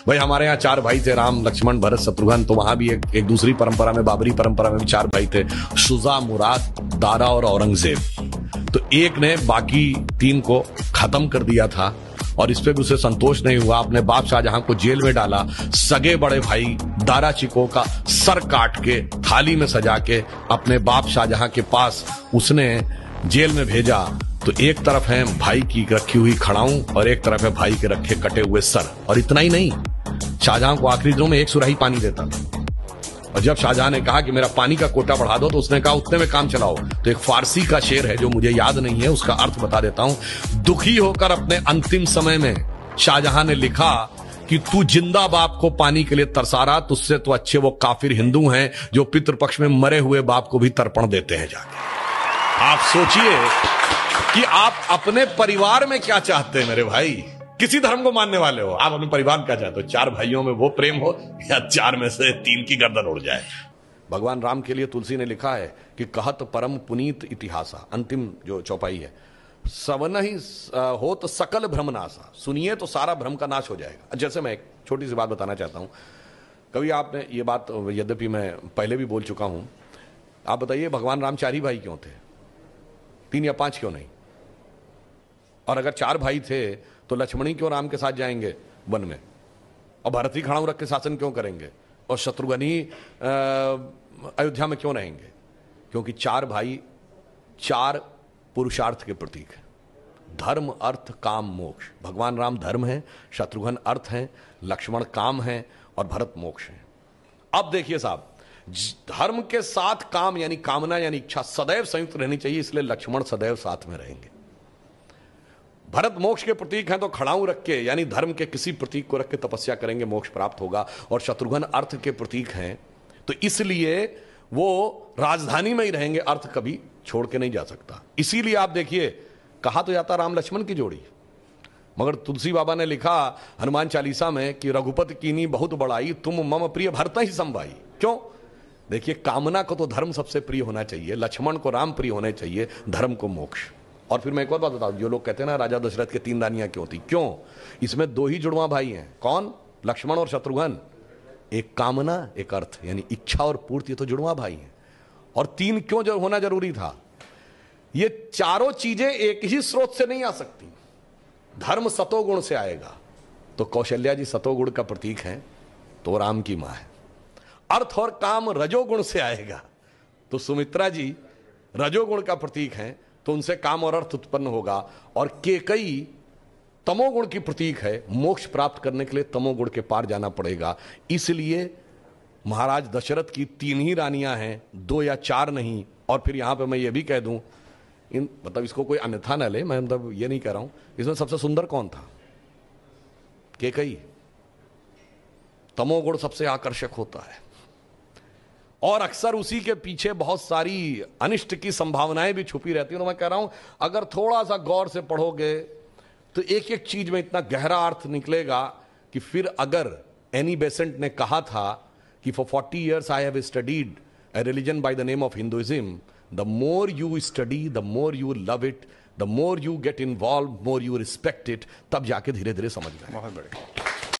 भाई हमारे यहाँ 4 भाई थे, राम लक्ष्मण भरत शत्रुघ्न। तो वहां भी एक दूसरी परंपरा में, बाबरी परंपरा में भी 4 भाई थे, शुजा, मुराद, दारा और औरंगजेब। तो एक ने बाकी 3 को खत्म कर दिया था और इस पे भी उसे संतोष नहीं हुआ, अपने बाप शाहजहां को जेल में डाला। सगे बड़े भाई दारा चिको का सर काट के थाली में सजा के अपने बाप शाहजहां के पास उसने जेल में भेजा। तो एक तरफ है भाई की रखी हुई खड़ाऊं और एक तरफ है भाई के रखे कटे हुए सर। और इतना ही नहीं, शाहजहां को आखिरी दिनों में 1 सुराही पानी देता था। और जब शाहजहां ने कहा कि मेरा पानी का कोटा बढ़ा दो, तो उसने कहा उतने में काम चलाओ। तो एक फारसी का शेर है जो मुझे याद नहीं है, उसका अर्थ बता देता हूं। दुखी होकर अपने अंतिम समय में शाहजहां ने लिखा कि तू जिंदा बाप को पानी के लिए तरसा रहा, तुझसे तो अच्छे वो काफिर हिंदू हैं जो पितृपक्ष में मरे हुए बाप को भी तर्पण देते हैं जाके। आप सोचिए कि आप अपने परिवार में क्या चाहते हैं मेरे भाई। किसी धर्म को मानने वाले हो, आप अपने परिवार में क्या चाहते हो? 4 भाइयों में वो प्रेम हो या 4 में से 3 की गर्दन उड़ जाए। भगवान राम के लिए तुलसी ने लिखा है कि कहत परम पुनीत इतिहासा, अंतिम जो चौपाई है, सवन ही हो तो सकल भ्रम नासा, सुनिए तो सारा भ्रम का नाश हो जाएगा। जैसे मैं एक छोटी सी बात बताना चाहता हूं। कभी आपने ये बात, यद्यपि मैं पहले भी बोल चुका हूं, आप बताइए भगवान राम 4 ही भाई क्यों थे? 3 या 5 क्यों नहीं? और अगर 4 भाई थे तो लक्ष्मणी क्यों राम के साथ जाएंगे वन में, और भरत ही खड़ाऊ रख के शासन क्यों करेंगे, और शत्रुघ्न ही अयोध्या में क्यों रहेंगे? क्योंकि 4 भाई 4 पुरुषार्थ के प्रतीक हैं, धर्म, अर्थ, काम, मोक्ष। भगवान राम धर्म है, शत्रुघ्न अर्थ है, लक्ष्मण काम है और भरत मोक्ष है। अब देखिए साहब, धर्म के साथ काम यानी कामना यानी इच्छा सदैव संयुक्त रहनी चाहिए, इसलिए लक्ष्मण सदैव साथ में रहेंगे। भरत मोक्ष के प्रतीक हैं तो खड़ाऊ रख के यानी धर्म के किसी प्रतीक को रख के तपस्या करेंगे, मोक्ष प्राप्त होगा। और शत्रुघ्न अर्थ के प्रतीक हैं तो इसलिए वो राजधानी में ही रहेंगे, अर्थ कभी छोड़ के नहीं जा सकता। इसीलिए आप देखिए, कहा तो जाता राम लक्ष्मण की जोड़ी, मगर तुलसी बाबा ने लिखा हनुमान चालीसा में कि रघुपति कीनी बहुत बड़ाई, तुम मम प्रिय भरत ही संभाई। क्यों? देखिए, कामना को तो धर्म सबसे प्रिय होना चाहिए, लक्ष्मण को राम प्रिय होने चाहिए, धर्म को मोक्ष। और फिर मैं एक और बात बताऊं, जो लोग कहते हैं ना राजा दशरथ के 3 रानियां क्यों थी, क्यों? इसमें 2 ही जुड़वा भाई हैं। कौन? लक्ष्मण और शत्रुघ्न। एक कामना, एक अर्थ, यानी इच्छा और पूर्ति, तो जुड़वा भाई हैं। और 3 क्यों जो होना जरूरी था? ये चारों चीजें एक ही स्रोत से नहीं आ सकती। धर्म सतोगुण से आएगा, तो कौशल्या जी सतोगुण का प्रतीक हैं, तो राम की मां है। अर्थ और काम रजोगुण से आएगा, तो सुमित्रा जी रजोगुण का प्रतीक हैं, तो उनसे काम और अर्थ उत्पन्न होगा। और केकई तमोगुण की प्रतीक है, मोक्ष प्राप्त करने के लिए तमोगुण के पार जाना पड़ेगा। इसलिए महाराज दशरथ की 3 ही रानियां हैं, 2 या 4 नहीं। और फिर यहां पे मैं ये भी कह दूं, मतलब इसको कोई अन्यथा न ले, मैं मतलब ये नहीं कह रहा हूं, इसमें सबसे सुंदर कौन था? केकई। तमोगुण सबसे आकर्षक होता है और अक्सर उसी के पीछे बहुत सारी अनिष्ट की संभावनाएं भी छुपी रहती हैं। तो मैं कह रहा हूं, अगर थोड़ा सा गौर से पढ़ोगे तो एक एक चीज में इतना गहरा अर्थ निकलेगा कि फिर अगर एनी बेसेंट ने कहा था कि for 40 years I have studied a religion by the name of Hinduism, the more you study, the more you love it, the more you get involved, more you respect it, तब जाके धीरे धीरे समझ में। बहुत बढ़िया।